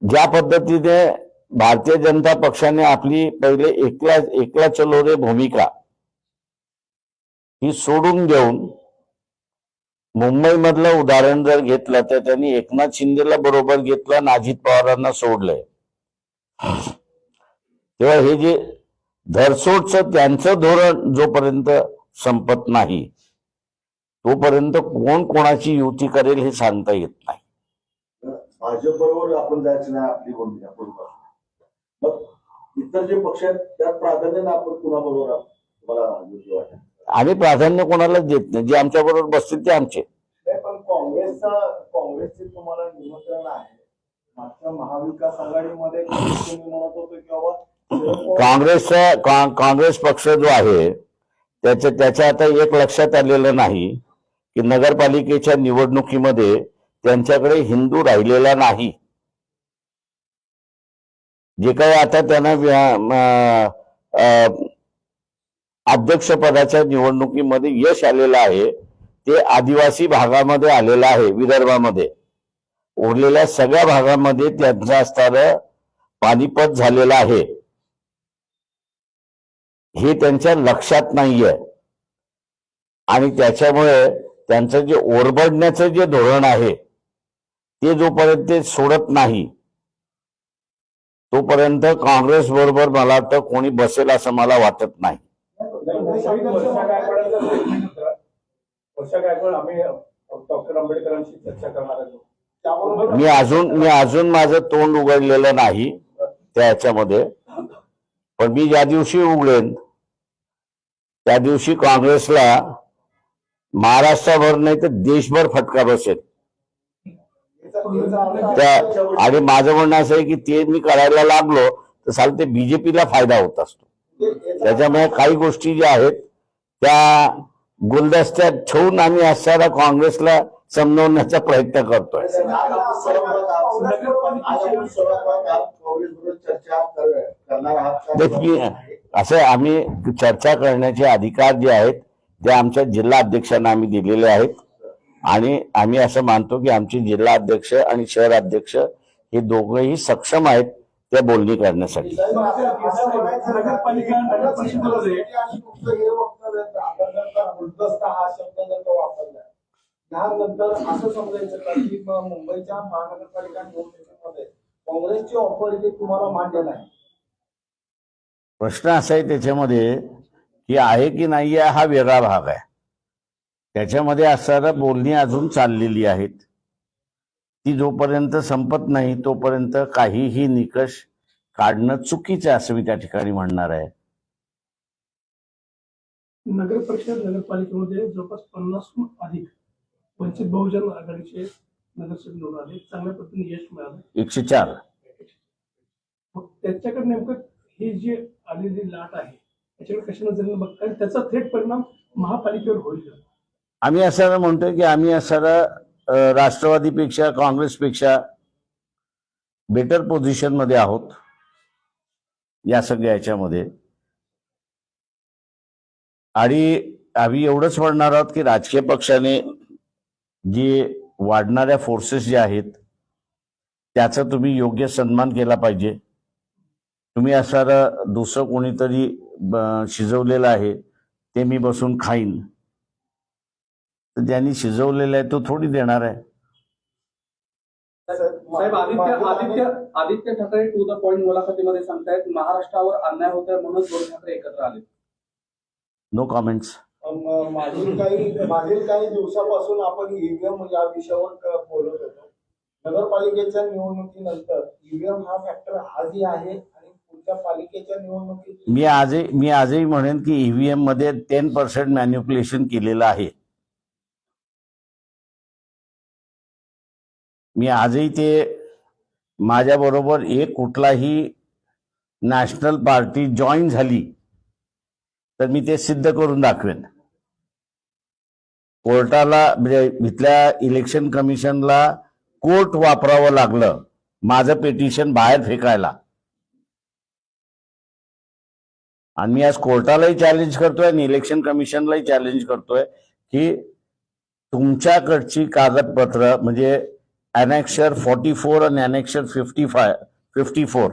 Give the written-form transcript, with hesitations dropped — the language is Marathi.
ज्या पद्धतीने भारतीय जनता पक्षाने आपली पहिले एकला एकला चलो रे भूमिका ही सोडून देऊन मुंबईमधलं उदाहरण जर घेतलं तर त्यांनी एकनाथ शिंदेला बरोबर घेतलं आणि अजित पवारांना सोडलंय. तेव्हा हे जे धरसोडचं त्यांचं धोरण जोपर्यंत संपत नाही तोपर्यंत कोण कोणाची युती करेल हे सांगता येत नाही. भाजप बरोबर आपण जायचं नाही आपली भूमिका पूर्ण. मग इतर जे पक्ष आहेत त्यात प्राधान्याने आपण कुणाबरोबर तुम्हाला योग्य वाटतं? आम्ही प्राधान्य कोणालाच देत नाही. जे आमच्या बरोबर बसतील ते आमचे. पण काँग्रेसचे तुम्हाला निमंत्रण आहे. मागच्या महाविकास आघाडीमध्ये तुम्ही म्हणत होतो की बाबा काँग्रेस पक्ष जो आहे त्याच्या आता एक लक्षात आलेलं नाही की नगरपालिकेच्या निवडणुकीमध्ये त्यांच्याकडे हिंदू राहिलेला नाही. जे काही आता त्यांना अध्यक्षपदाच्या निवडणुकीमध्ये यश आलेलं आहे ते आदिवासी भागामध्ये आलेलं आहे. विदर्भामध्ये उरलेल्या सगळ्या भागामध्ये त्यांचं असणारं पानिपत झालेलं आहे हे त्यांच्या लक्षात नाहीये. आणि त्याच्यामुळे त्यांचं जे ओरबडण्याचं जे धोरण आहे ते जोपर्यंत ते सोडत नाही तोपर्यंत काँग्रेस बरोबर मला वाटतं कोणी बसेल असं मला वाटत नाही. डॉक्टर आंबेडकरांशी चर्चा करणार मी अजून माझं तोंड उघडलेलं नाही त्याच्यामध्ये. पण मी ज्या दिवशी उघडेन त्या दिवशी काँग्रेसला महाराष्ट्राभर नाही तर देशभर फटका बसेल. आणि माझं म्हणणं असं आहे की ते मी करायला लागलो तर साल ते बीजेपीला फायदा होत असतो. त्याच्यामुळे काही गोष्टी ज्या आहेत त्या गुलदस्त्यात ठेवून आम्ही असणारा काँग्रेसला समजवण्याचा प्रयत्न करतोय. असं आम्ही चर्चा करण्याचे अधिकार जे आहेत ते आमच्या जिल्हा अध्यक्षांना आम्ही दिलेले आहेत. आणि आम्ही असं मानतो की आमचे जिल्हा अध्यक्ष आणि शहर अध्यक्ष हे दोघंही सक्षम आहेत त्या बोलणी करण्यासाठी. त्यानंतर असं समजायचं का की मुंबईच्या महानगरपालिका निवडणुकीमध्ये काँग्रेसची ऑफर ही तुम्हाला मान्य नाही? प्रश्न असा आहे त्याच्यामध्ये की आहे की नाही आहे हा वेगळा भाग आहे. त्याच्यामध्ये असणारं बोलणी अजून चाललेली आहेत. ती जोपर्यंत संपत नाही तोपर्यंत काहीही निकष काढणं चुकीचं असं मी त्या ठिकाणी म्हणणार आहे. नगर परिषद नगरपालिकेमध्ये जवळपास 50हून अधिक वंचित बहुजन आघाडीचे नगरसेवक निवडून आले. चांगल्या पद्धतीने यश मिळालं. 104. मग त्याच्याकडे नेमकं ही जी आलेली लाट आहे त्याच्याकडे कशा नजरेने बघताय? त्याचा थेट परिणाम महापालिकेवर होईल. आम्ही असं म्हणतोय की आम्ही असं राष्ट्रवादीपेक्षा काँग्रेसपेक्षा बेटर पोझिशन मध्ये आहोत या सगळ्या याच्यामध्ये. आणि आम्ही एवढंच म्हणणार आहोत की राजकीय पक्षाने जे वाढणाऱ्या फोर्सेस जे आहेत त्याचा तुम्ही योग्य सन्मान केला पाहिजे. तुम्ही असणारं दुसरं कोणीतरी शिजवलेलं आहे ते मी बसून खाईन तर ज्यांनी शिजवलेलं आहे तो थोडी देणार आहे. साहेब Aaditya Thackeray to the point मुलाखतीमध्ये सांगतायत महाराष्ट्रावर अन्याय होतोय म्हणून दोन ठाकरे एकत्र आले. No comments. मागील काही दिवसापासून आपण ईव्हीएम या विषयावर बोलत होतो. नगरपालिकेच्या निवडणुकीनंतर ईव्हीएम हा फॅक्टर आजही आहे आणि पुढच्या पालिकेच्या निवडणुकीत मी आजही म्हणेन की ईव्हीएम मध्ये 10% मॅन्युप्युलेशन केलेलं आहे. मी आजही ते माझ्या बरोबर एक कुठलाही नॅशनल पार्टी जॉईन झाली तर मी ते सिद्ध करून दाखवेन. कोर्टाला म्हणजे इथल्या इलेक्शन कमिशनला कोर्ट वापरावं लागलं माझं पिटिशन बाहेर फेकायला. आणि मी आज कोर्टालाही चॅलेंज करतोय आणि इलेक्शन कमिशनलाही चॅलेंज करतोय की तुमच्याकडची कागदपत्र म्हणजे annexure 44 and annexure 54